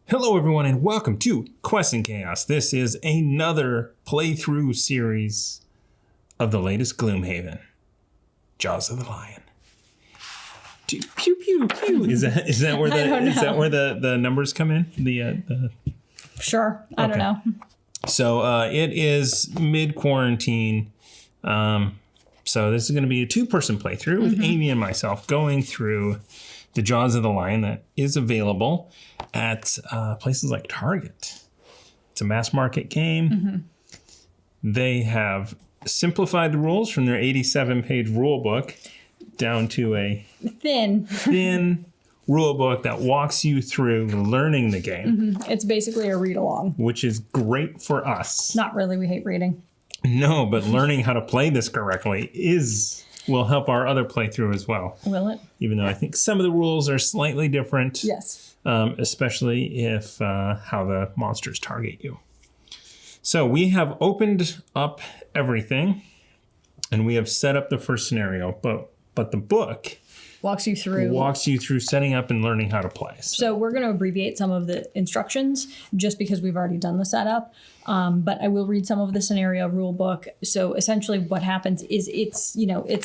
Hello everyone and welcome to Quest and Chaos. This is another playthrough series of the latest Gloomhaven, Jaws of the Lion. Pew pew pew. Is that where the numbers come in? Sure. I don't know. So it is mid-quarantine. So this is going to be a two-person playthrough with Amy and myself going through the Jaws of the Lion that is available at places like Target. It's a mass market game. They have simplified the rules from their 87-page rule book down to a thin rule book that walks you through learning the game. It's basically a read-along. Which is great for us. Not really. We hate reading. No, but learning how to play this correctly will help our other playthrough as well. Will it? Even though I think some of the rules are slightly different. Yes. Especially if how the monsters target you. So we have opened up everything and we have set up the first scenario, but the book walks you through setting up and learning how to play. So we're going to abbreviate some of the instructions just because we've already done the setup. But I will read some of the scenario rule book. So essentially what happens is it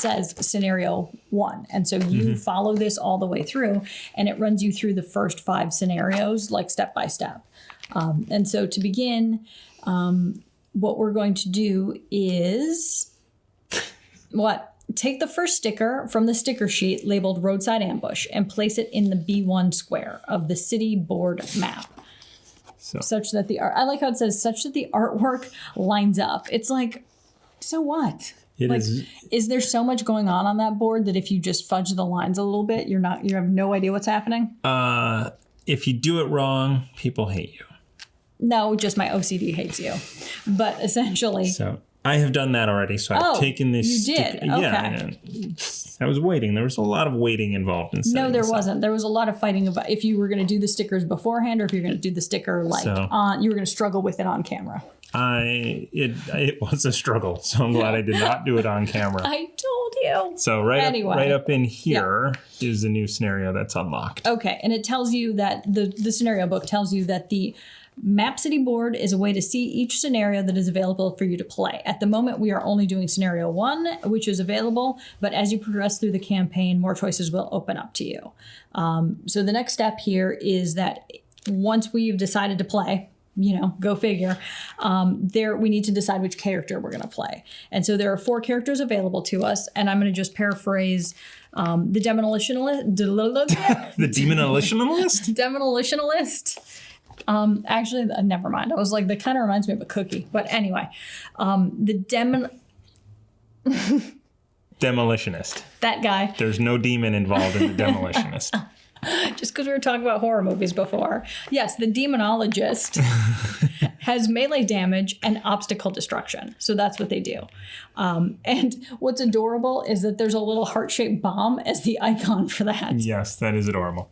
says scenario 1. And so you follow this all the way through and it runs you through the first 5 scenarios, like step by step. And so to begin, what we're going to do is take the first sticker from the sticker sheet labeled Roadside Ambush and place it in the B1 square of the city board map. Such that I like how it says, such that the artwork lines up. It's like, so what? Is there so much going on that board that if you just fudge the lines a little bit, you have no idea what's happening? If you do it wrong, people hate you. No, just my OCD hates you. But essentially... So I have done that already, so I've taken this... You did? Okay. Yeah, I was waiting. There was a lot of waiting involved in setting No, there wasn't. There was a lot of fighting about if you were going to do the stickers beforehand or if you're going to do the sticker you were going to struggle with it on camera. It was a struggle, so I'm glad I did not do it on camera. I told you. So right up in here is the new scenario that's unlocked. Okay, and it tells you that the scenario book tells you that the Map City board is a way to see each scenario that is available for you to play. At the moment, we are only doing scenario 1, which is available, but as you progress through the campaign, more choices will open up to you. So the next step here is that once we've decided to play, go figure, we need to decide which character we're going to play. And so there are 4 characters available to us, and I'm going to just paraphrase the demolitionalist. The demolitionalist? Demolitionalist. Actually, never mind. I was like, that kind of reminds me of a cookie. But anyway, the demolitionist. That guy. There's no demon involved in the demolitionist. Just because we were talking about horror movies before. Yes, the demonologist has melee damage and obstacle destruction. So that's what they do. And what's adorable is that there's a little heart-shaped bomb as the icon for that. Yes, that is adorable.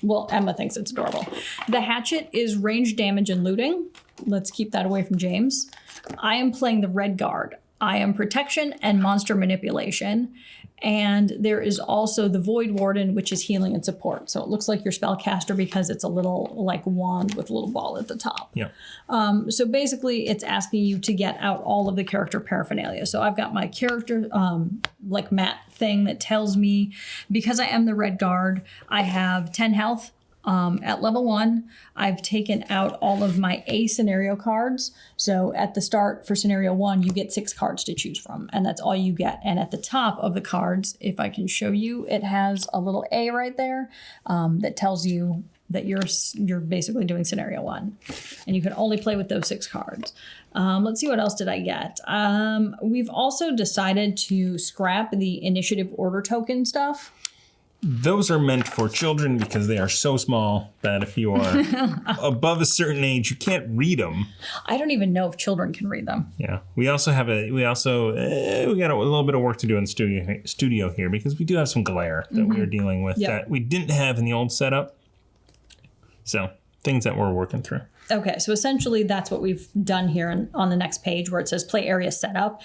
Well, Emma thinks it's adorable. The Hatchet is range damage and looting. Let's keep that away from James. I am playing the RedGuard. I am protection and monster manipulation. And there is also the Void Warden, which is healing and support. So it looks like your spellcaster because it's a little like wand with a little ball at the top. Yeah. So basically, it's asking you to get out all of the character paraphernalia. So I've got my character mat thing that tells me, because I am the RedGuard, I have 10 health. At level 1, I've taken out all of my A scenario cards. So at the start for scenario 1, you get 6 cards to choose from, and that's all you get. And at the top of the cards, if I can show you, it has a little A right there that tells you that you're basically doing scenario 1, and you can only play with those 6 cards. Let's see, what else did I get? We've also decided to scrap the initiative order token stuff. Those are meant for children because they are so small that if you are above a certain age, you can't read them. I don't even know if children can read them. Yeah. We got a little bit of work to do in studio here because we do have some glare that we are dealing with that we didn't have in the old setup. So things that we're working through. Okay, so essentially that's what we've done here on the next page where it says play area setup,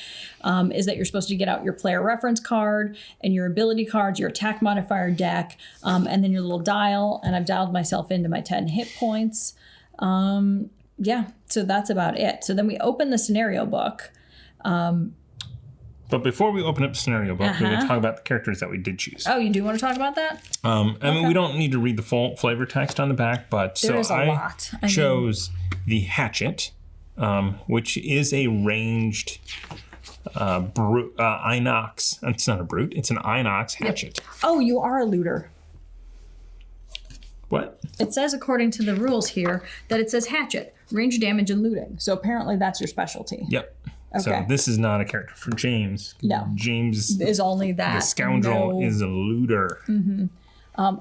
is that you're supposed to get out your player reference card and your ability cards, your attack modifier deck, and then your little dial. And I've dialed myself into my 10 hit points. Yeah, so that's about it. So then we open the scenario book. But before we open up the scenario book, we're going to talk about the characters that we did choose. Oh, you do want to talk about that? I mean, we don't need to read the full flavor text on the back, but there is a lot. I chose the Hatchet, which is a ranged Inox. It's not a brute. It's an Inox Hatchet. Oh, you are a looter. What? It says, according to the rules here, that it says Hatchet, range damage and looting. So apparently that's your specialty. Yep. Okay. So this is not a character for James. No. James is only that. The scoundrel is a looter. Mm-hmm.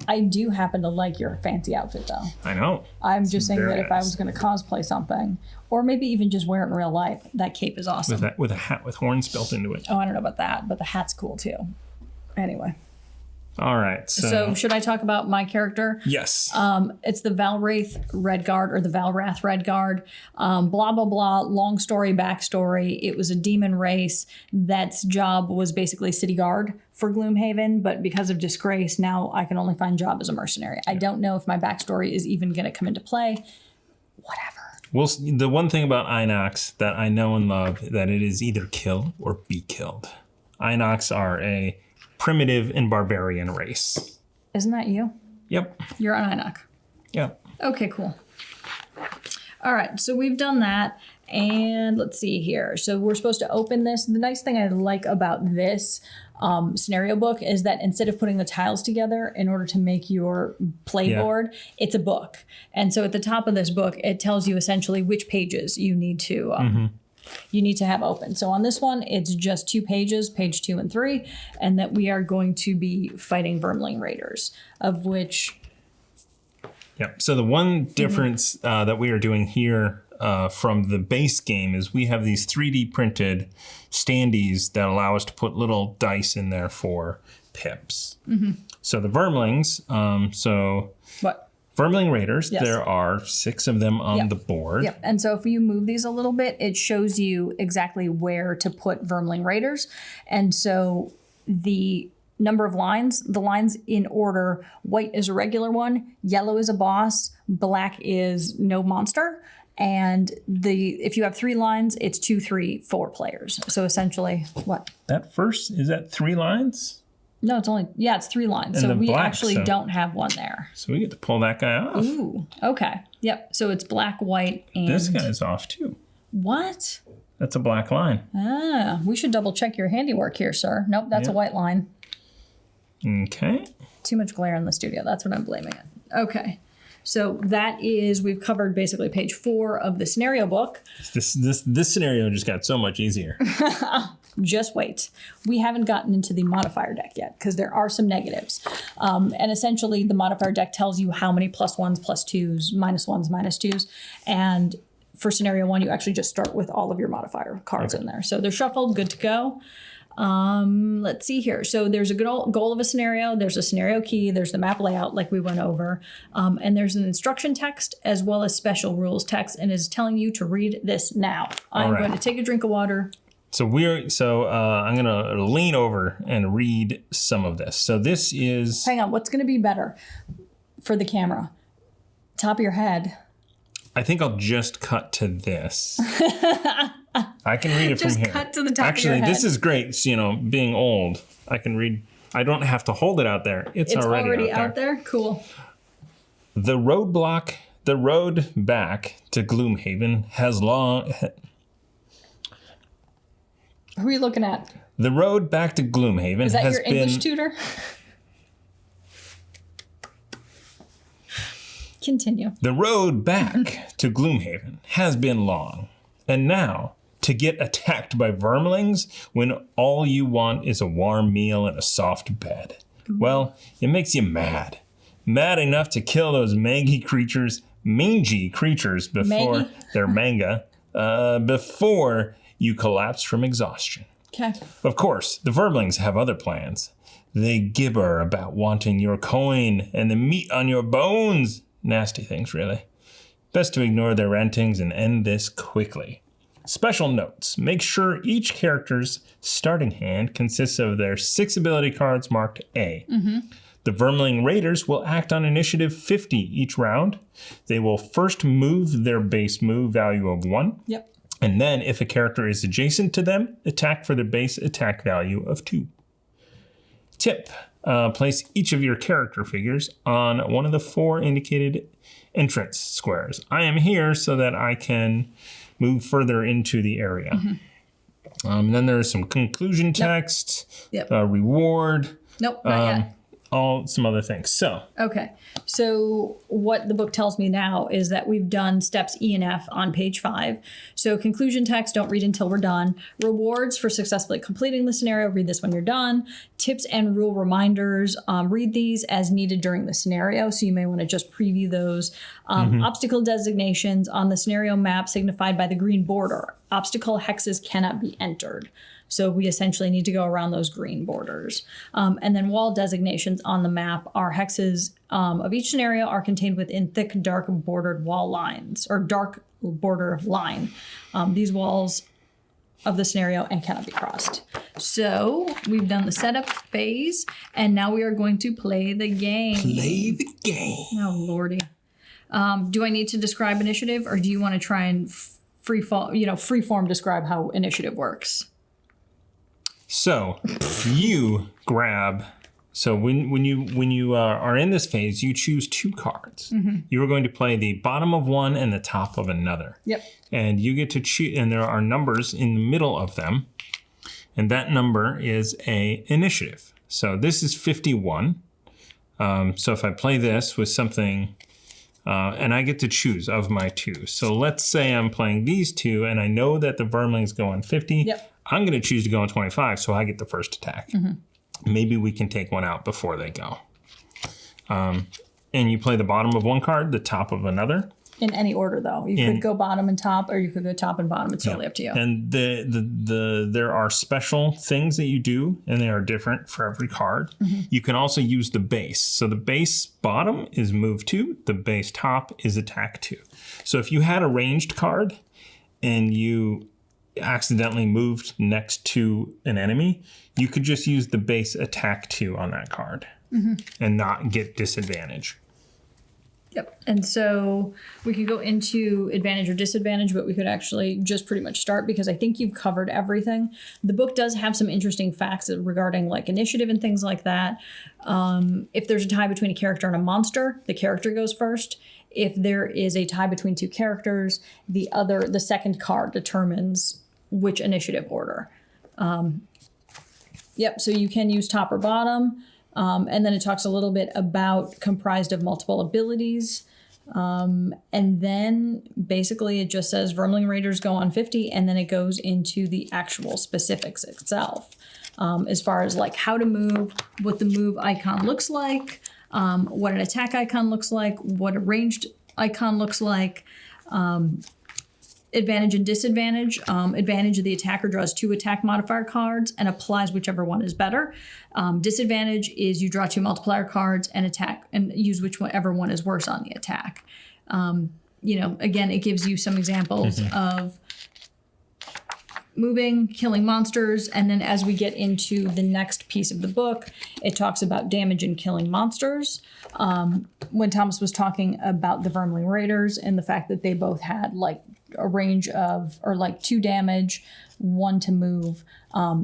I do happen to like your fancy outfit, though. I know. I'm just saying that if I was going to cosplay something, or maybe even just wear it in real life, that cape is awesome. With a hat with horns built into it. Oh, I don't know about that, but the hat's cool, too. Anyway. All right. So should I talk about my character? Yes. It's the Valrath RedGuard or the Valrath RedGuard. Blah, blah, blah. Long story, backstory. It was a demon race that's job was basically city guard for Gloomhaven, but because of disgrace, now I can only find job as a mercenary. I don't know if my backstory is even going to come into play. Whatever. Well, the one thing about Inox that I know and love, that it is either kill or be killed. Inox are a primitive and barbarian race. Isn't that you? Yep. You're on Inox. Yep. Okay, cool. All right, so we've done that. And let's see here. So we're supposed to open this. The nice thing I like about this scenario book is that instead of putting the tiles together in order to make your playboard, it's a book. And so at the top of this book, it tells you essentially which pages you need to you need to have open. So on this one, it's just 2 pages, page 2 and 3, and that we are going to be fighting Vermling Raiders, of which... Yep. So the one difference that we are doing here from the base game is we have these 3D printed standees that allow us to put little dice in there for pips. Mm-hmm. So the Vermlings, What? Vermling Raiders, Yes. There are 6 of them on the board. Yep. And so if you move these a little bit, it shows you exactly where to put Vermling Raiders. And so the number of lines, the lines in order, white is a regular one, yellow is a boss, black is no monster. And if you have 3 lines, it's 2, 3, 4 players. So essentially, what? Is that 3 lines? No, it's 3 lines. So we actually don't have one there. So we get to pull that guy off. Ooh, okay. Yep. So it's black, white, and... This guy's off too. What? That's a black line. Ah, we should double check your handiwork here, sir. Nope, that's a white line. Okay. Too much glare in the studio. That's what I'm blaming it. Okay. So we've covered basically page 4 of the scenario book. This scenario just got so much easier. Just wait. We haven't gotten into the modifier deck yet because there are some negatives. And essentially the modifier deck tells you how many +1s, +2s, -1s, -2s. And for scenario 1, you actually just start with all of your modifier cards in there. So they're shuffled, good to go. Let's see here. So there's a goal of a scenario. There's a scenario key. There's the map layout like we went over. And there's an instruction text as well as special rules text and is telling you to read this now. I'm going to take a drink of water. So I'm going to lean over and read some of this. So this is... Hang on. What's going to be better for the camera? Top of your head. I think I'll just cut to this. I can read it just from here. Cut to the top of your head. Actually, this is great. So, being old, I can read. I don't have to hold it out there. It's already out there. Cool. The road back to Gloomhaven has long... Who are you looking at? The road back to Gloomhaven has been... Is that your English been... tutor? Continue. The road back to Gloomhaven has been long. And now, to get attacked by vermlings when all you want is a warm meal and a soft bed. Well, it makes you mad. Mad enough to kill those mangy creatures before they're manga, before you collapse from exhaustion. Okay. Of course, the vermlings have other plans. They gibber about wanting your coin and the meat on your bones. Nasty things, really. Best to ignore their rantings and end this quickly. Special notes. Make sure each character's starting hand consists of their 6 ability cards marked A. The Vermling Raiders will act on initiative 50 each round. They will first move their base move value of 1. Yep. And then, if a character is adjacent to them, attack for the base attack value of 2. Tip. Place each of your character figures on one of the 4 indicated entrance squares. I am here so that I can move further into the area. Then there's some conclusion text, reward. Nope, not yet. Some other things. So Okay. So what the book tells me now is that we've done steps E and F on page 5. So conclusion text, don't read until we're done. Rewards for successfully completing the scenario, read this when you're done. Tips and rule reminders, read these as needed during the scenario. So you may want to just preview those. Obstacle designations on the scenario map signified by the green border. Obstacle hexes cannot be entered. So we essentially need to go around those green borders. And then wall designations on the map are hexes of each scenario are contained within thick, dark bordered wall lines, or dark border line. These walls of the scenario and cannot be crossed. So we've done the setup phase, and now we are going to play the game. play the game. Oh, Lordy. Do I need to describe initiative, or do you want to try and freeform describe how initiative works? So you grab. So when you are in this phase, you choose 2 cards. You are going to play the bottom of one and the top of another. Yep. And you get to choose, and there are numbers in the middle of them, and that number is a initiative. So this is 51. So if I play this with something, and I get to choose of my 2. So let's say I'm playing these 2, and I know that the Vermlings go on 50. Yep. I'm going to choose to go on 25, so I get the first attack. Maybe we can take one out before they go. And you play the bottom of one card, the top of another. In any order, though. You could go bottom and top, or you could go top and bottom. It's totally up to you. And there are special things that you do, and they are different for every card. You can also use the base. So the base bottom is move 2. The base top is attack 2. So if you had a ranged card and you accidentally moved next to an enemy, you could just use the base attack 2 on that card and not get disadvantage. Yep. And so we could go into advantage or disadvantage, but we could actually just pretty much start, because I think you've covered everything. The book does have some interesting facts regarding like initiative and things like that. If there's a tie between a character and a monster, the character goes first. If there is a tie between 2 characters, the second card determines which initiative order. Yep, so you can use top or bottom. And then it talks a little bit about comprised of multiple abilities. And then basically it just says Vermling Raiders go on 50, and then it goes into the actual specifics itself. As far as like how to move, what the move icon looks like, what an attack icon looks like, what a ranged icon looks like, advantage and disadvantage. Advantage of the attacker draws 2 attack modifier cards and applies whichever one is better. Disadvantage is you draw 2 multiplier cards and attack and use whichever one is worse on the attack. Again, it gives you some examples of moving, killing monsters, and then as we get into the next piece of the book, it talks about damage and killing monsters. When Thomas was talking about the Vermling Raiders and the fact that they both had like a range of, or like 2 damage, 1 to move.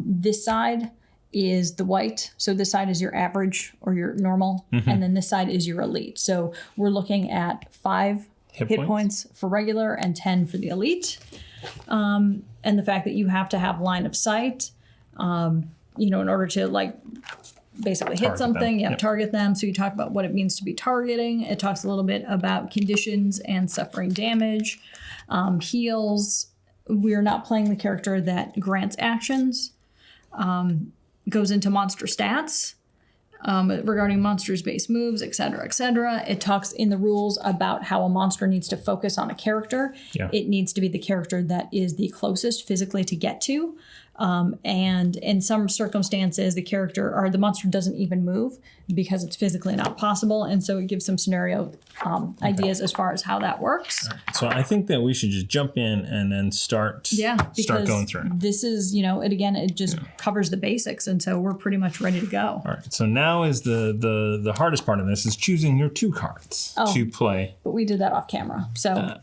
This side is the white. So this side is your average or your normal. And then this side is your elite. So we're looking at 5 hit points for regular and 10 for the elite. And the fact that you have to have line of sight, in order to like basically hit something, target them. So you talk about what it means to be targeting. It talks a little bit about conditions and suffering damage. Heals. We're not playing the character that grants actions. Goes into monster stats. Regarding monsters' base moves, etc., etc. It talks in the rules about how a monster needs to focus on a character. It needs to be the character that is the closest physically to get to. And in some circumstances, the character or the monster doesn't even move because it's physically not possible. And so it gives some scenario ideas as far as how that works. Right. So I think that we should just jump in and then start going through. This is, it just covers the basics. And so we're pretty much ready to go. All right. So now is the hardest part of this is choosing your 2 cards to play. But we did that off camera. So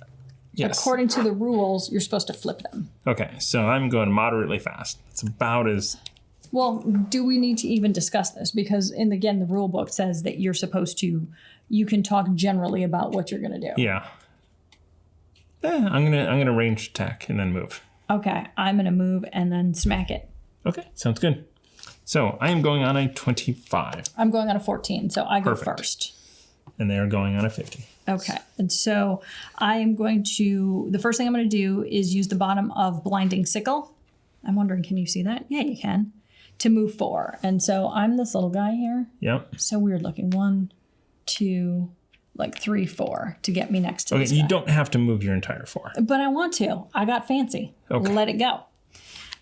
yes. According to the rules, you're supposed to flip them. Okay. So I'm going moderately fast. It's about as... Well, do we need to even discuss this? Because the rule book says that you're supposed to, you can talk generally about what you're going to do. Yeah. I'm gonna range attack and then move. Okay, I'm gonna move and then smack it. Okay, sounds good. So I am going on a 25. I'm going on a 14, so I go first. And they are going on a 50. Okay, and so I am going to, the first thing I'm going to do is use the bottom of Blinding Sickle. I'm wondering, can you see that? Yeah, you can. To move 4. And so I'm this little guy here. Yep. So weird looking. 1, 2, 3, 4 to get me next to this guy. You don't have to move your entire 4. But I want to. I got fancy. Okay. Let it go.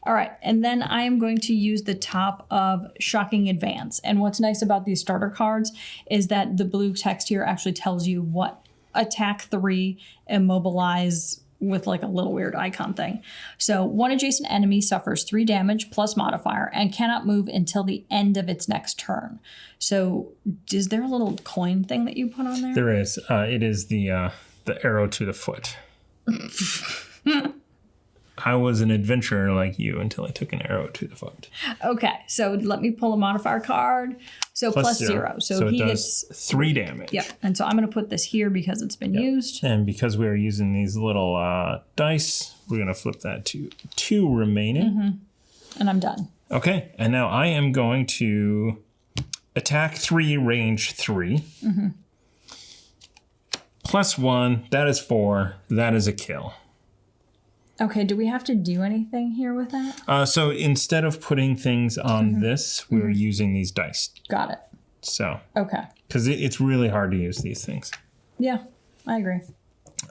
All right, and then I am going to use the top of Shocking Advance. And what's nice about these starter cards is that the blue text here actually tells you what attack 3, immobilize with a little weird icon thing. So 1 adjacent enemy suffers 3 damage plus modifier and cannot move until the end of its next turn. So is there a little coin thing that you put on there? There is. It is the arrow to the foot. I was an adventurer like you until I took an arrow to the foot. Okay, so let me pull a modifier card. So plus 0. So he gets 3 damage. Yep, and so I'm going to put this here because it's been used. And because we are using these little dice, we're going to flip that to 2 remaining. Mm-hmm. And I'm done. Okay, and now I am going to attack 3, range 3. Mm-hmm. Plus 1, that is 4. That is a kill. Okay, do we have to do anything here with that? So instead of putting things on this, we're using these dice. Got it. So. Okay. Because it's really hard to use these things. Yeah, I agree.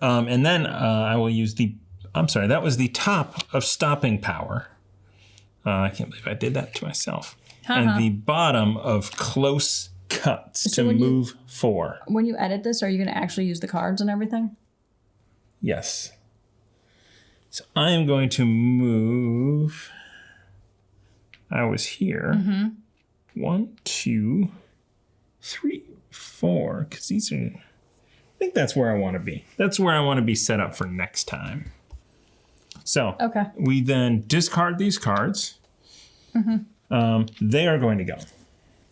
And then I will use that was the top of Stopping Power. I can't believe I did that to myself. And the bottom of Close Cuts to move 4. When you edit this, are you going to actually use the cards and everything? Yes. So I am going to move. I was here. 1, 2, 3, 4. Because these are. I think that's where I want to be. That's where I want to be set up for next time. So we then discard these cards. They are going to go.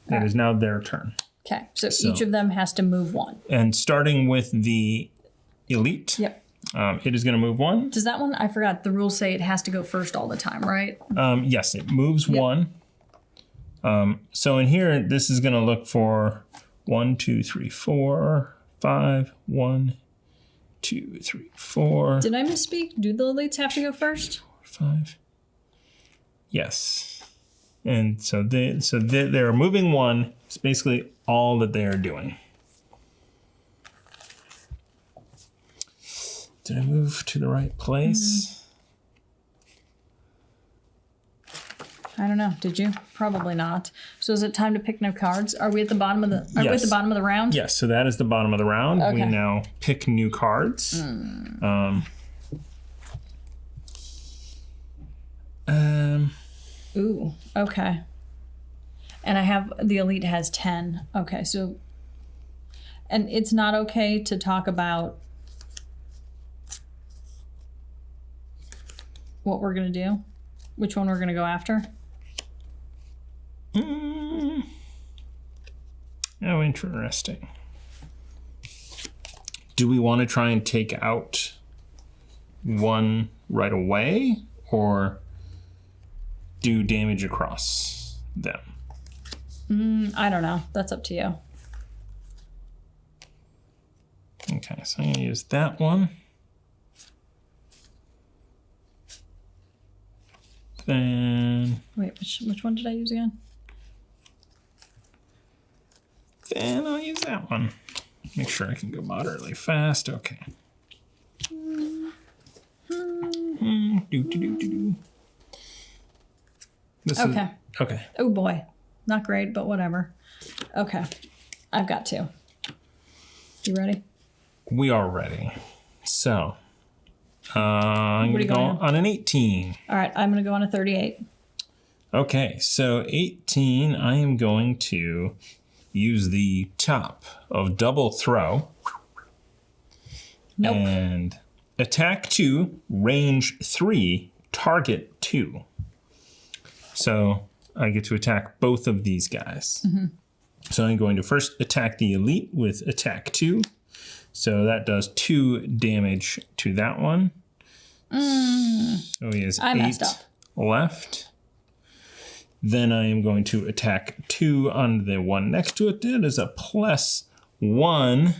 It is now their turn. Okay. So each of them has to move 1. And starting with the elite. Yep. It is going to move 1. Does that one? I forgot. The rules say it has to go first all the time, right? Yes, it moves 1. So in here, this is going to look for 1, 2, 3, 4, 5. 1, 2, 3, 4. Did I misspeak? Do the elites have to go first? 4, 5. Yes. And so they're moving 1. It's basically all that they are doing. Did I move to the right place? I don't know. Did you? Probably not. So is it time to pick new cards? Are we at the bottom of the? Are we at the bottom of the round? Yes. So that is the bottom of the round. Okay. We now pick new cards. Ooh. Okay. And I have the elite has 10. Okay. So, and it's not okay to talk about what we're going to do? Which one we're going to go after? Oh, interesting. Do we want to try and take out one right away or do damage across them? I don't know. That's up to you. Okay, so I'm going to use that one. Then... Wait, which one did I use again? Then I'll use that one. Make sure I can go moderately fast. Okay. This Okay. Is, okay. Oh boy. Not great, but whatever. Okay. I've got 2. You ready? We are ready. So, I'm going to go going on an 18. All right. I'm going to go on a 38. Okay, so 18, I am going to use the top of double throw. Nope. And attack 2, range 3, target 2. So I get to attack both of these guys. Mm-hmm. So I'm going to first attack the elite with attack 2. So that does 2 damage to that one. So he has 8 left. Then I am going to attack 2 on the one next to it. That is a +1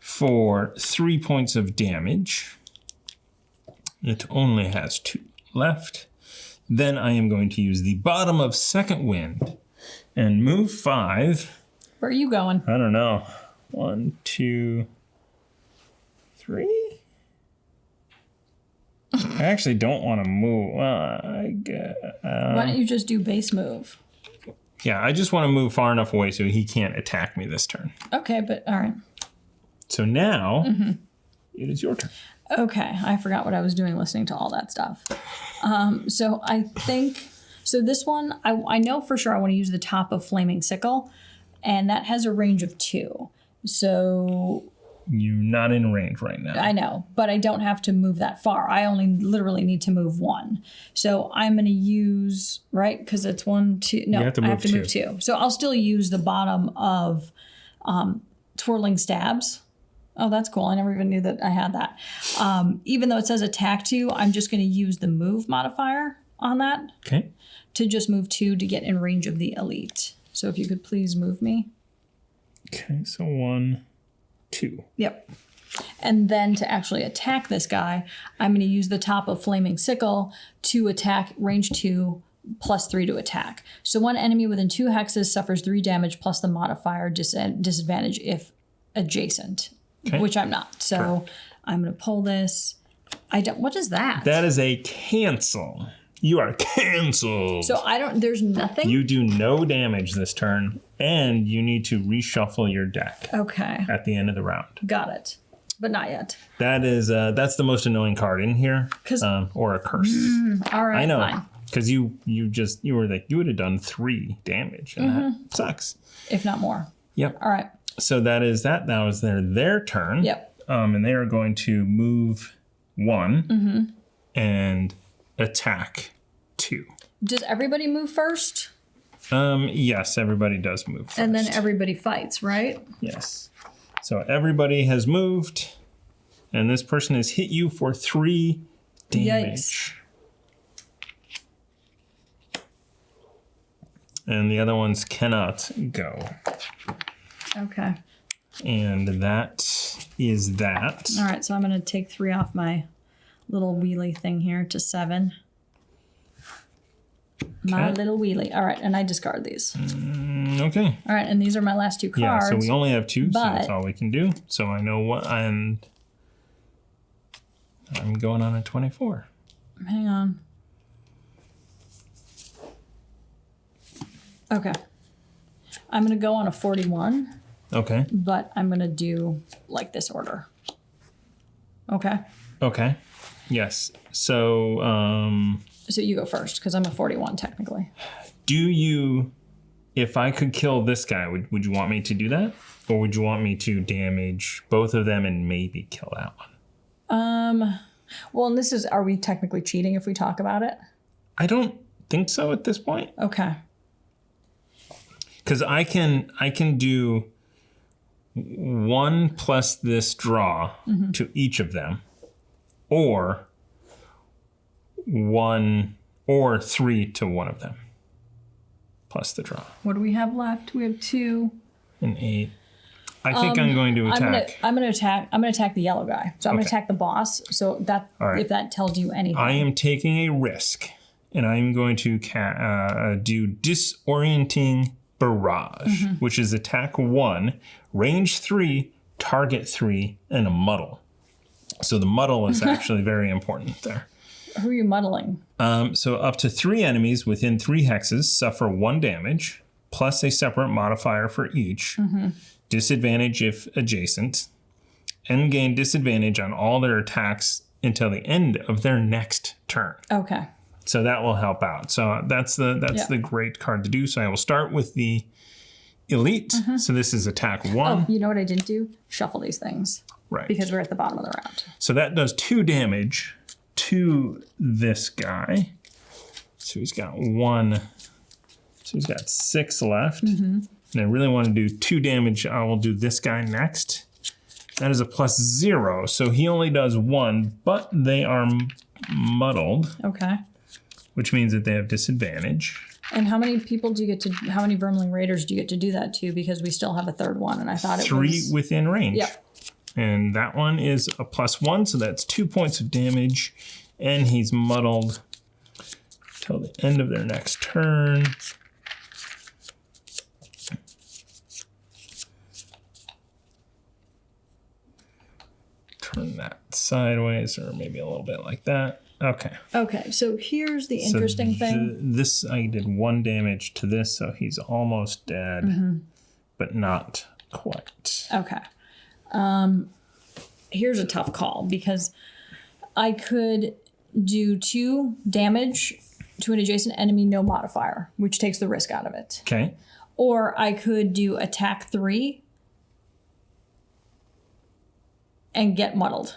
for 3 points of damage. It only has 2 left. Then I am going to use the bottom of second wind and move 5. Where are you going? I don't know. 1, 2, 3. I actually don't want to move. Why don't you just do base move? Yeah, I just want to move far enough away so he can't attack me this turn. Okay, but all right. So now it is your turn. Okay, I forgot what I was doing listening to all that stuff. So I think, this one, I know for sure I want to use the top of Flaming Sickle, and that has a range of 2. So You're not in range right now. I know, but I don't have to move that far. I only literally need to move 1. So I'm going to use, right? Because it's 1, 2. No, You have to I move have to move 2. So I'll still use the bottom of Twirling Stabs. Oh, that's cool. I never even knew that I had that. Even though it says attack 2, I'm just going to use the move modifier on that. Okay. To just move 2 to get in range of the elite. So if you could please move me. Okay, so 1, 2. Yep. And then to actually attack this guy, I'm going to use the top of Flaming Sickle to attack range 2 +3 to attack. So one enemy within 2 hexes suffers 3 damage plus the modifier disadvantage if adjacent, which I'm not. So Sure. I'm going to pull this. What is that? That is a cancel. You are canceled. So there's nothing? You do no damage this turn, and you need to reshuffle your deck Okay. at the end of the round. Got it. But not yet. That is that's the most annoying card in here, or a curse. All right, I know, fine. because you were like you would have done 3 damage, and that sucks. If not more. Yep. All right. So that is that. That was their turn. Yep. And they are going to move 1 and attack 2. Does everybody move first? Yes, everybody does move first. And then everybody fights, right? Yes. So everybody has moved, and this person has hit you for 3 damage. Yikes. And the other ones cannot go. Okay. And that is that. All right, so I'm going to take 3 off my little wheelie thing here to 7. My little wheelie. All right, and I discard these. Okay. All right, and these are my last 2 cards. Yeah, so we only have 2, so that's but- all we can do. So I know what I'm going on a 24. Hang on. Okay. I'm going to go on a 41. Okay. But I'm going to do like this order. Okay. Okay. Yes. So, So you go first because I'm a 41 technically. do you, if I could kill this guy, would you want me to do that? Or would you want me to damage both of them and maybe kill that one? Well, and this is, are we technically cheating if we talk about it? I don't think so at this point. Okay. Because I can do 1 plus this draw to each of them, or 1 or 3 to one of them, plus the draw. What do we have left? We have 2. An 8. I think I'm going to attack. I'm going to attack the yellow guy. So I'm going to Okay. attack the boss. So that, right. if that tells you anything. I am taking a risk, and I'm going to do Disorienting Barrage, which is attack 1, range 3, target 3, and a muddle. So the muddle is actually very important there. Who are you muddling? So up to 3 enemies within 3 hexes suffer 1 damage, plus a separate modifier for each. Disadvantage if adjacent, and gain disadvantage on all their attacks until the end of their next turn. Okay. So that will help out. So that's the great card to do. So I will start with the elite. So this is attack 1. Oh, you know what I didn't do? Shuffle these things. Right. Because we're at the bottom of the round. So that does 2 damage to this guy. So he's got 1. So he's got 6 left. And I really want to do 2 damage. I will do this guy next. That is a +0. So he only does 1, but they are muddled. Okay. Which means that they have disadvantage. And how many people do you get to, how many Vermling Raiders do you get to do that to? Because we still have a third one, and I thought it 3 was... within range. Yep. And that one is a +1, so that's 2 points of damage. And he's muddled till the end of their next turn. Turn that sideways, or maybe a little bit like that. Okay. Okay, so here's the interesting thing. This, I did 1 damage to this, so he's almost dead, but not quite. Okay. Here's a tough call, because I could do 2 damage to an adjacent enemy, no modifier, which takes the risk out of it. Okay. Or I could do attack 3 and get muddled,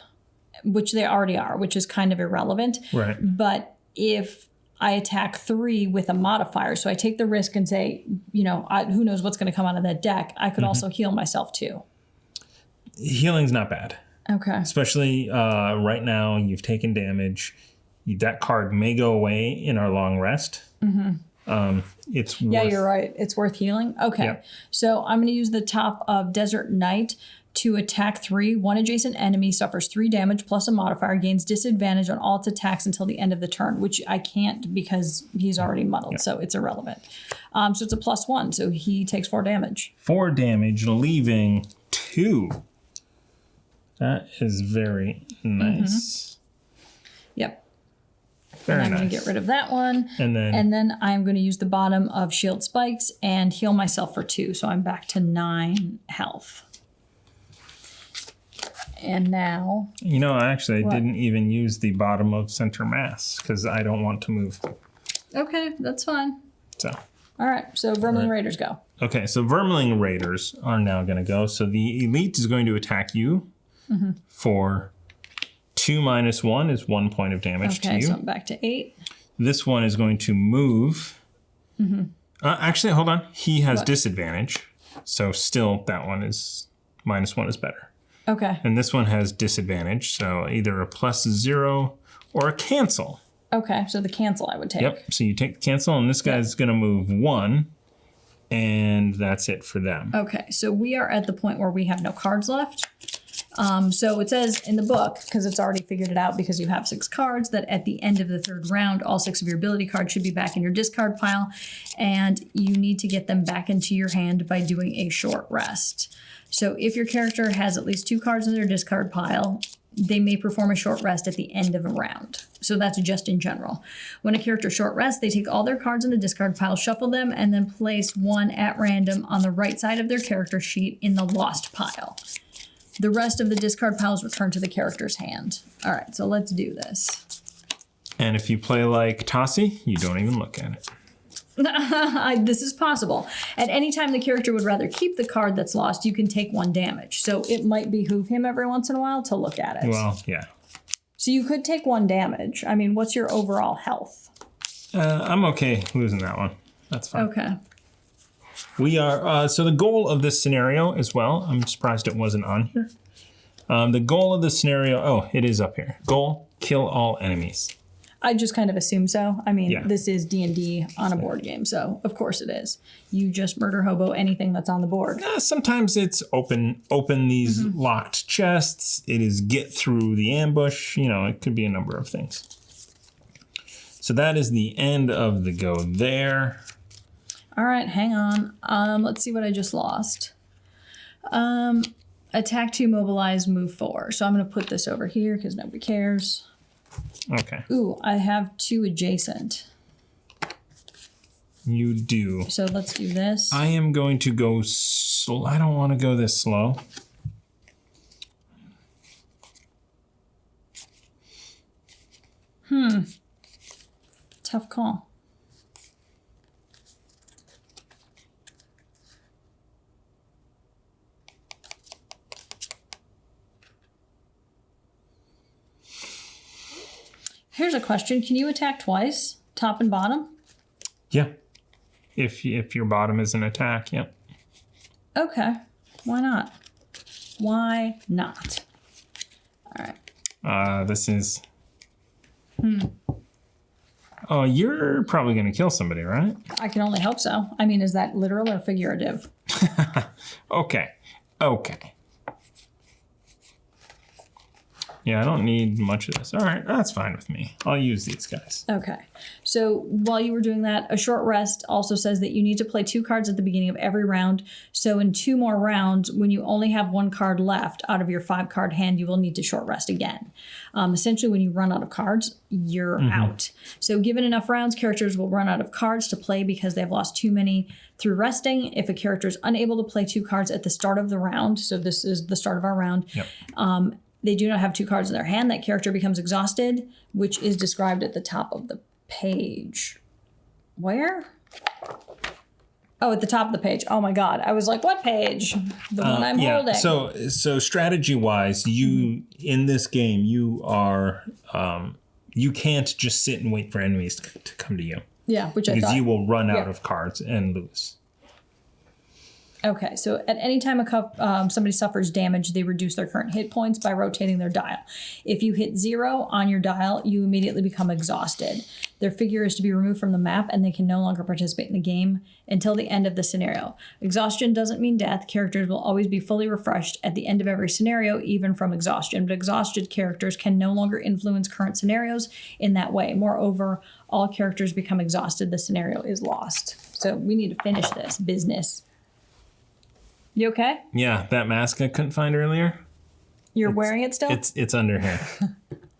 which they already are, which is kind of irrelevant. Right. But if I attack 3 with a modifier, so I take the risk and say, you know, who knows what's going to come out of that deck, I could also heal myself too. Healing's not bad. Okay. Especially right now, you've taken damage. That card may go away in our long rest. It's Yeah, you're right. It's worth healing. Okay. Yeah. So I'm going to use the top of Desert Knight to attack 3. 1 adjacent enemy suffers 3 damage plus a modifier, gains disadvantage on all its attacks until the end of the turn, which I can't because he's already muddled, so it's irrelevant. So it's a +1, so he takes 4 damage. 4 damage, leaving 2. That is very nice. Yep. Very I'm nice. going to get rid of that one. And then And then I'm going to use the bottom of Shield Spikes and heal myself for 2. So I'm back to 9 health. And now... you know, actually, I didn't even use the bottom of Center Mass because I don't want to move. Okay, that's fine. So. All right, so Vermling Raiders go. Okay, so Vermling Raiders are now going to go. So the Elite is going to attack you for 2 minus 1 is 1 point of damage to Okay, you. so I'm back to 8. This one is going to move. Actually, hold on. He has disadvantage. So still that one is -1 is better. Okay. And this one has disadvantage. So either a +0 or a cancel. Okay, so the cancel I would take. Yep. So you take the cancel, and this guy's going to move 1. And that's it for them. Okay, so we are at the point where we have no cards left. So it says in the book, because it's already figured it out because you have 6 cards, that at the end of the 3rd round, all 6 of your ability cards should be back in your discard pile, and you need to get them back into your hand by doing a short rest. So if your character has at least 2 cards in their discard pile, they may perform a short rest at the end of a round. So that's just in general. When a character short rests, they take all their cards in the discard pile, shuffle them, and then place 1 at random on the right side of their character sheet in the lost pile. The rest of the discard pile is returned to the character's hand. All right, so let's do this. And if you play like Tassi, you don't even look at it. This is possible. At any time the character would rather keep the card that's lost, you can take 1 damage. So it might behoove him every once in a while to look at it. Well, yeah. So you could take 1 damage. I mean, what's your overall health? I'm okay losing that one. That's fine. Okay. We are, so the goal of this scenario as well, I'm surprised it wasn't on here. The goal of the scenario, oh, it is up here. Goal, kill all enemies. I just kind of assume so. I mean, Yeah. this is D&D on a board game, so of course it is. You just murder hobo anything that's on the board. Sometimes it's open these locked chests. It is get through the ambush. You know, it could be a number of things. So that is the end of the go there. All right, hang on. Let's see what I just lost. Attack 2, mobilize, move 4. So I'm going to put this over here because nobody cares. Okay. Ooh, I have 2 adjacent. You do. So let's do this. I am going to go slow. I don't want to go this slow. Tough call. Here's a question. Can you attack twice? Top and bottom? Yeah. If your bottom is an attack, yep. Okay. Why not? Why not? All right. This is... Oh, you're probably going to kill somebody, right? I can only hope so. I mean, is that literal or figurative? Okay. Yeah, I don't need much of this. All right, that's fine with me. I'll use these guys. Okay. So while you were doing that, a short rest also says that you need to play 2 cards at the beginning of every round. So in 2 more rounds, when you only have 1 card left out of your 5-card hand, you will need to short rest again. Essentially, when you run out of cards, you're out. So given enough rounds, characters will run out of cards to play because they've lost too many through resting. If a character is unable to play 2 cards at the start of the round, so this is the start of our round, Yep. They do not have 2 cards in their hand, that character becomes exhausted, which is described at the top of the page. Where? Oh, at the top of the page. Oh my God. I was like, what page? The one I'm holding. So strategy-wise, you in this game, you are you can't just sit and wait for enemies to come to you. Yeah, which I Because thought. you will run out of cards and lose. Okay, so at any time somebody suffers damage, they reduce their current hit points by rotating their dial. If you hit 0 on your dial, you immediately become exhausted. Their figure is to be removed from the map, and they can no longer participate in the game until the end of the scenario. Exhaustion doesn't mean death. Characters will always be fully refreshed at the end of every scenario, even from exhaustion. But exhausted characters can no longer influence current scenarios in that way. Moreover, all characters become exhausted. The scenario is lost. So we need to finish this business. You okay? Yeah, that mask I couldn't find earlier. You're wearing it still? It's under here.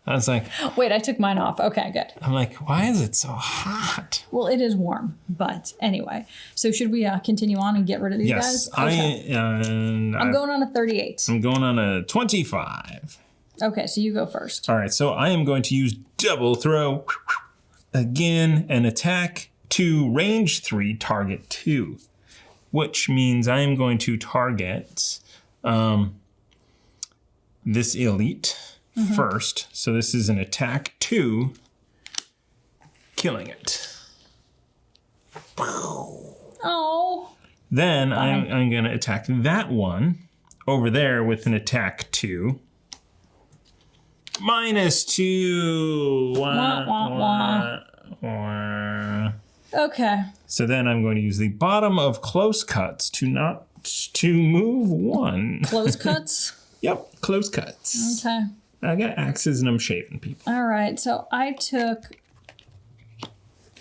I was like, Wait, I took mine off. Okay, good. I'm like, why is it so hot? Well, it is warm, but anyway. So should we continue on and get rid of these Yes, guys? Okay. I'm going on a 38. I'm going on a 25. Okay, so you go first. All right, so I am going to use double throw again and attack 2, range 3, target 2. Which means I am going to target this elite first. So this is an attack 2, killing it. Oh. Then I'm going to attack that one over there with an attack 2. -2. Wah, wah, wah. Okay. So then I'm going to use the bottom of close cuts to move 1. Close cuts? Yep, close cuts. Okay. I got axes and I'm shaving people. All right. So I took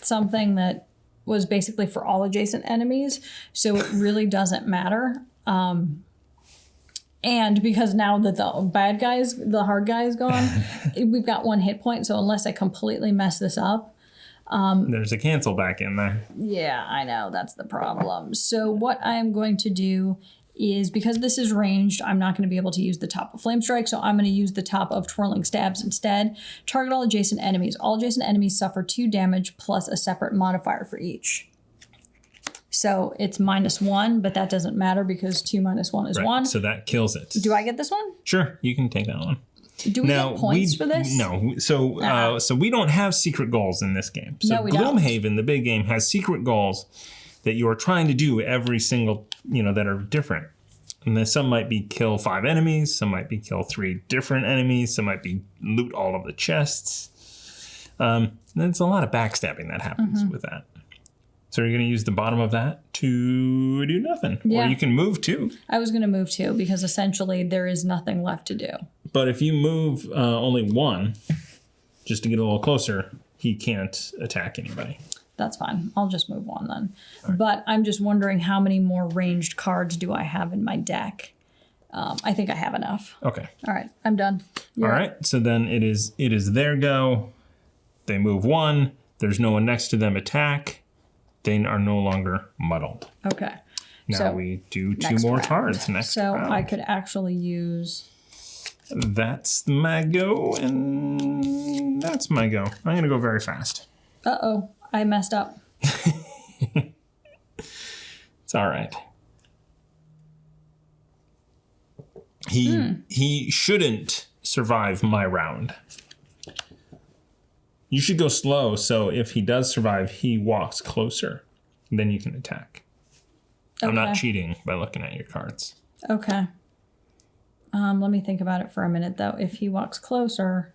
something that was basically for all adjacent enemies. So it really doesn't matter. And because now that the hard guy is gone, we've got 1 hit point. So unless I completely mess this up, There's a cancel back in there. yeah, I know. That's the problem. So what I am going to do is, because this is ranged, I'm not going to be able to use the top of Flame Strike, so I'm going to use the top of Twirling Stabs instead. Target all adjacent enemies. All adjacent enemies suffer 2 damage plus a separate modifier for each. So it's -1, but that doesn't matter because 2 minus 1 is 1. So that kills it. Do I get this one? Sure, you can take that one. Do we get points for this? No. So so we don't have secret goals in this game. So No, we don't. Gloomhaven, the big game, has secret goals that you are trying to do every single, that are different. And then some might be kill 5 enemies, some might be kill 3 different enemies, some might be loot all of the chests. There's a lot of backstabbing that happens with that. So you're going to use the bottom of that to do nothing. Yeah. Or you can move 2. I was going to move 2 because essentially there is nothing left to do. But if you move only 1, just to get a little closer, he can't attack anybody. That's fine. I'll just move 1 then. Right. But I'm just wondering how many more ranged cards do I have in my deck? I think I have enough. Okay. All right, I'm done. All right. So then it is their go. They move 1. There's no one next to them attack. They are no longer muddled. Okay. Now so we do 2 next more round. cards next So round. I could actually use... That's my go, and that's my go. I'm going to go very fast. Uh-oh, I messed up. It's all right. He shouldn't survive my round. You should go slow, so if he does survive, he walks closer. Then you can attack. Okay. I'm not cheating by looking at your cards. Okay. Let me think about it for a minute, though. If he walks closer...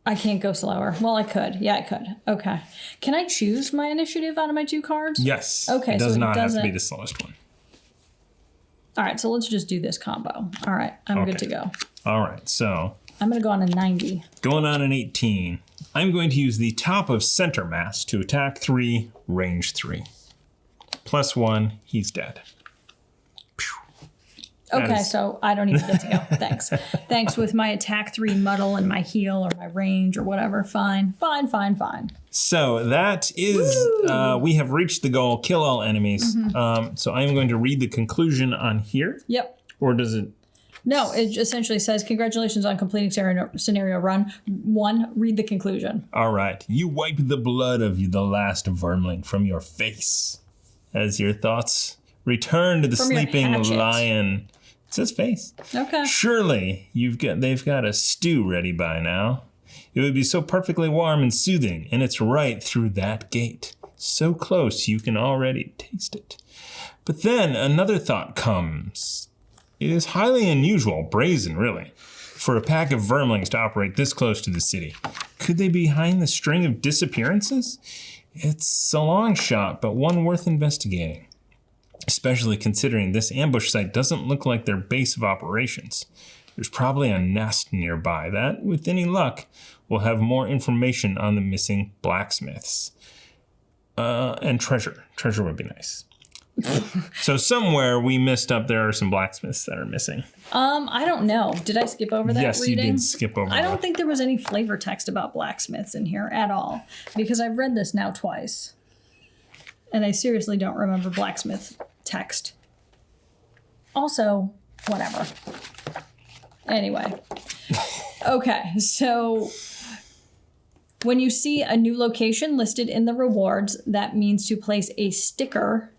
I can't go slower. Well, I could. Yeah, I could. Okay. Can I choose my initiative out of my 2 cards? Yes. Okay, It does so it not have to doesn't- be the slowest one. All right, so let's just do this combo. All right, I'm good to go. All right, so I'm going to go on a 90. going on an 18. I'm going to use the top of center mass to attack 3, range 3. +1, he's dead. Okay, so I don't even get to go. Thanks. Thanks with my attack 3 muddle and my heal or my range or whatever. Fine. So that is, we have reached the goal, kill all enemies. So I'm going to read the conclusion on here. Yep. Or does it? No, it essentially says, congratulations on completing scenario run 1. Read the conclusion. All right. You wipe the blood of the last vermling from your face as your thoughts return to the From your sleeping hatchet. lion. It says face. Okay. Surely they've got a stew ready by now. It would be so perfectly warm and soothing, and it's right through that gate. So close you can already taste it. But then another thought comes. It is highly unusual, brazen really, for a pack of vermlings to operate this close to the city. Could they be behind the string of disappearances? It's a long shot, but one worth investigating. Especially considering this ambush site doesn't look like their base of operations. There's probably a nest nearby that, with any luck, will have more information on the missing blacksmiths. And treasure. Treasure would be nice. So somewhere we missed up, there are some blacksmiths that are missing. I don't know. Did I skip over that Yes, reading? you did skip over I don't that. think there was any flavor text about blacksmiths in here at all, because I've read this now twice. And I seriously don't remember blacksmith text. Also, whatever. Anyway. Okay, so when you see a new location listed in the rewards, that means to place a sticker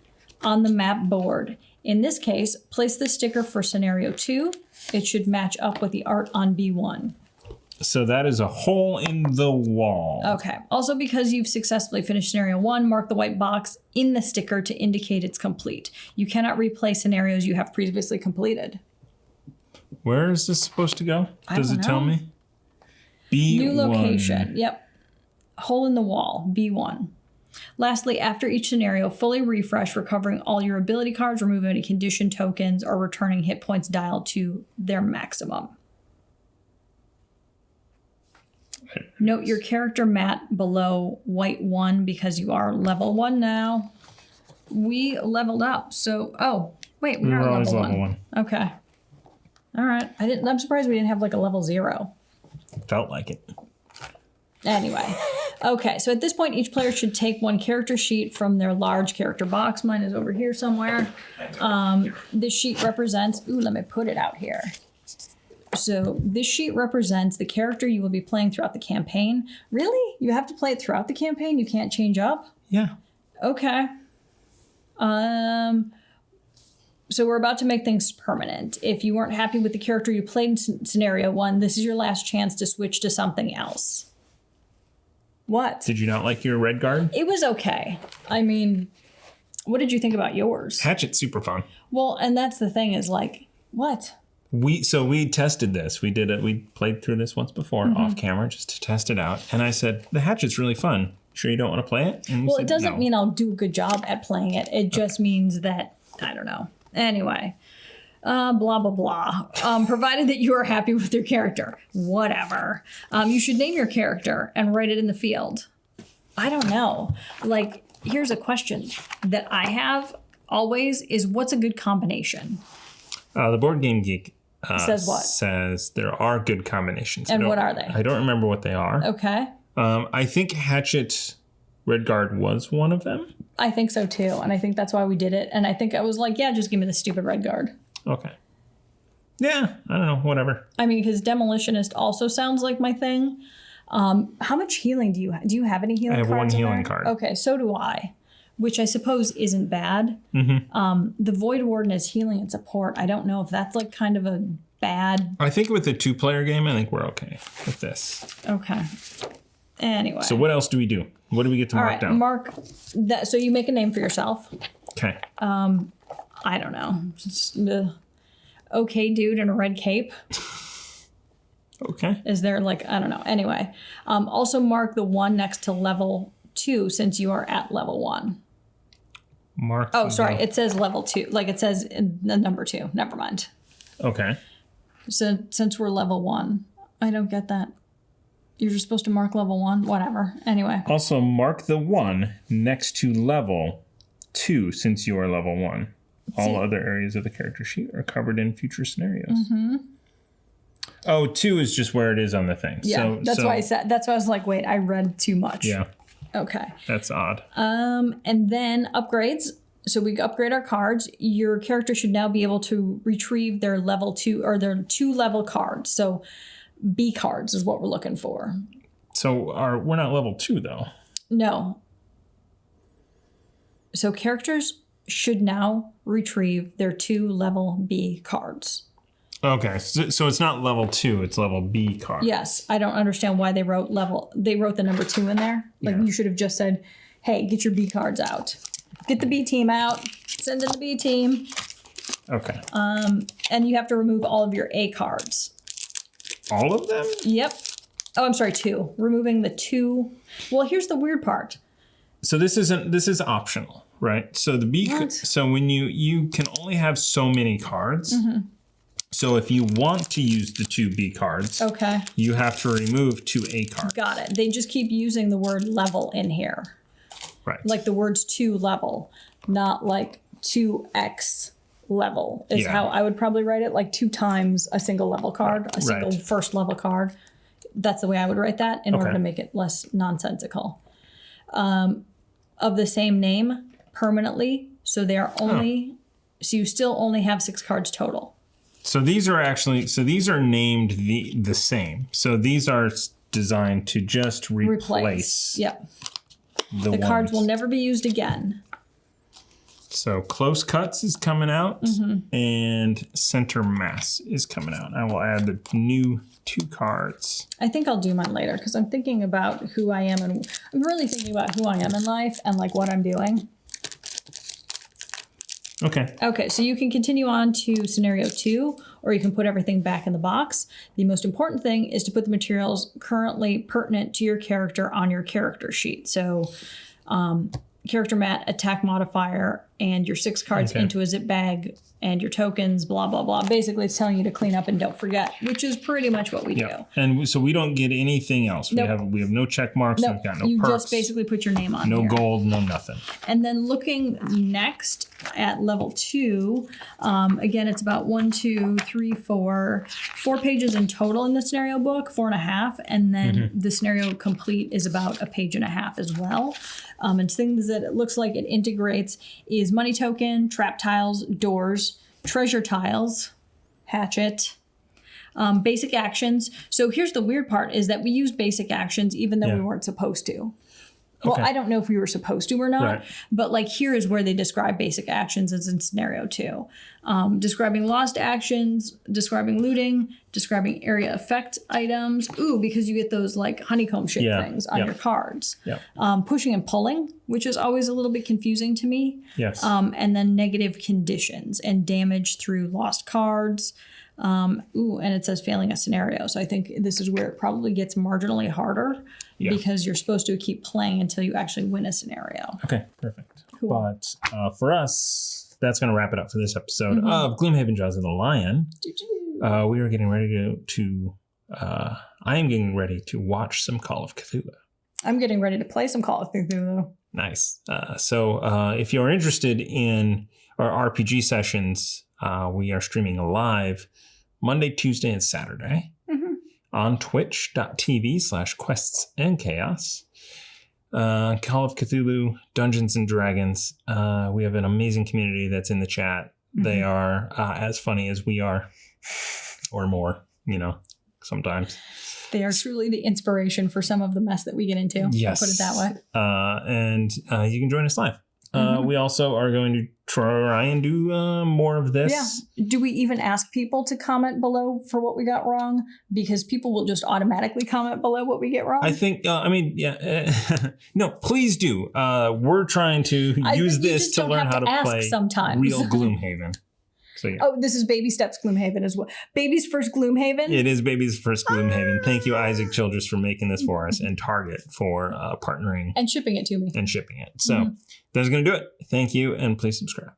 on the map board. In this case, place the sticker for scenario 2. It should match up with the art on B1. So that is a hole in the wall. Okay. Also, because you've successfully finished scenario 1, mark the white box in the sticker to indicate it's complete. You cannot replay scenarios you have previously completed. Where is this supposed to go? Does don't it tell know. me? B1. New location. Yep. Hole in the wall. B1. Lastly, after each scenario, fully refresh, recovering all your ability cards, remove any condition tokens, or returning hit points dialed to their maximum. Note your character mat below white 1 because you are level 1 now. We leveled up, so wait, we are We're always level level 1. 1. Okay. All right. I'm surprised we didn't have like a level 0. Felt like it. Anyway. Okay, so at this point, each player should take 1 character sheet from their large character box. Mine is over here somewhere. This sheet represents... Ooh, let me put it out here. So this sheet represents the character you will be playing throughout the campaign. Really? You have to play it throughout the campaign? You can't change up? Yeah. Okay. So we're about to make things permanent. If you weren't happy with the character you played in scenario 1, this is your last chance to switch to something else. What? Did you not like your RedGuard? It was okay. I mean, what did you think about yours? Hatchet's super fun. Well, and that's the thing is like, what? We tested this. We did it. We played through this once before off camera just to test it out. And I said, the Hatchet's really fun. Sure you don't want to play it? And you Well, said, it doesn't no. mean I'll do a good job at playing it. It just means that, I don't know. Anyway, blah, blah, blah. Provided that you are happy with your character. Whatever. You should name your character and write it in the field. I don't know. Like, here's a question that I have. always is what's a good combination? The Board Game Geek Says what? Says there are good combinations. And what are they? I don't remember what they are. Okay. I think Hatchet RedGuard was one of them. I think so too. And I think that's why we did it. And I think I was like, yeah, just give me the stupid RedGuard. Okay. Yeah, I don't know, whatever. I mean, because Demolitionist also sounds like my thing. How much healing do you have? Do you have any healing cards? I have one healing there? card. Okay, so do I, which I suppose isn't bad. The Void Warden is healing and support. I don't know if that's like kind of a bad... I think with the 2-player game, I think we're okay with this. Okay. Anyway. So what else do we do? What do we get to mark down? Mark that. So you make a name for yourself. Okay. I don't know. Just, okay dude in a red cape. Okay. Is there like, I don't know. Anyway. Also mark the 1 next to level 2 since you are at level 1. Mark. Oh, sorry. It says level 2. Like it says in the number 2. Never mind. Okay. So since we're level 1, I don't get that. You're just supposed to mark level 1? Whatever. Anyway. Also mark the 1 next to level 2 since you are level 1. All other areas of the character sheet are covered in future scenarios. Oh, 2 is just where it is on the thing. Yeah, that's why I said. That's why I was like, wait, I read too much. Yeah. Okay. That's odd. And then upgrades. So we upgrade our cards. Your character should now be able to retrieve their level 2 or their 2 level cards. So B cards is what we're looking for. So we're not level 2 though. No. So characters should now retrieve their 2 level B cards. Okay, so it's not level 2, it's level B card. Yes, I don't understand why they wrote the number 2 in there. Like you should have just said, hey, get your B cards out. Get the B team out. Send in the B team. Okay. And you have to remove all of your A cards. All of them? Yep. Oh, I'm sorry, 2. Removing the 2. Well, here's the weird part. So this is optional, right? So the B. So when you can only have so many cards. So if you want to use the 2 B cards, okay, you have to remove 2 A cards. Got it. They just keep using the word level in here. Right. Like the words 2 level, not like 2x level is how I would probably write it. Like 2 times a single level card, a single first level card. That's the way I would write that in order to make it less nonsensical. Of the same name permanently. So they are only, so you still only have 6 cards total. So these are named the same. So these are designed to just replace. Yep. The cards will never be used again. So Close Cuts is coming out and Center Mass is coming out. I will add the new 2 cards. I think I'll do mine later because I'm thinking about who I am and I'm really thinking about who I am in life and like what I'm doing. Okay, so you can continue on to scenario 2, or you can put everything back in the box. The most important thing is to put the materials currently pertinent to your character on your character sheet. So character mat, attack modifier, and your 6 cards into a zip bag, and your tokens, blah, blah, blah. Basically, it's telling you to clean up and don't forget, which is pretty much what we do. And so we don't get anything else. Nope. We have no check marks. Nope. We've got no you perks. Just basically put your name on No here. gold, no nothing. And then looking next at level 2, again, it's about 4 pages in total in the scenario book, 4.5. And then the scenario complete is about 1.5 pages as well. And things that it looks like it integrates is money token, trap tiles, doors, treasure tiles, hatchet, basic actions. So here's the weird part is that we use basic actions even though we weren't supposed to. Well, I don't know if we were supposed to or not, but like here is where they describe basic actions as in scenario 2. Describing lost actions, describing looting, describing area effect items. Ooh, because you get those like honeycomb shape things on your cards. Pushing and pulling, which is always a little bit confusing to me. Yes. And then negative conditions and damage through lost cards. And it says failing a scenario. So I think this is where it probably gets marginally harder because you're supposed to keep playing until you actually win a scenario. Okay, perfect. Cool. But for us, that's going to wrap it up for this episode of Gloomhaven Jaws of the Lion. We are getting ready I am getting ready to watch some Call of Cthulhu. I'm getting ready to play some Call of Cthulhu. Nice. So if you're interested in our RPG sessions, we are streaming live Monday, Tuesday, and Saturday on twitch.tv/questsandchaos. Call of Cthulhu, Dungeons and Dragons. We have an amazing community that's in the chat. They are as funny as we are, or more, sometimes. They are truly the inspiration for some of the mess that we get into. Yes. I'll put it that way. And you can join us live. We also are going to try and do more of this. Yeah. Do we even ask people to comment below for what we got wrong? Because people will just automatically comment below what we get wrong. I think, no, please do. We're trying to use this to learn how to play sometimes. Real Gloomhaven. So, yeah. Oh, this is Baby Steps Gloomhaven as well. Baby's first Gloomhaven? It is Baby's first Gloomhaven. Thank you, Isaac Childres, for making this for us, and Target for partnering. And shipping it to me. And shipping it. So that's going to do it. Thank you, and please subscribe.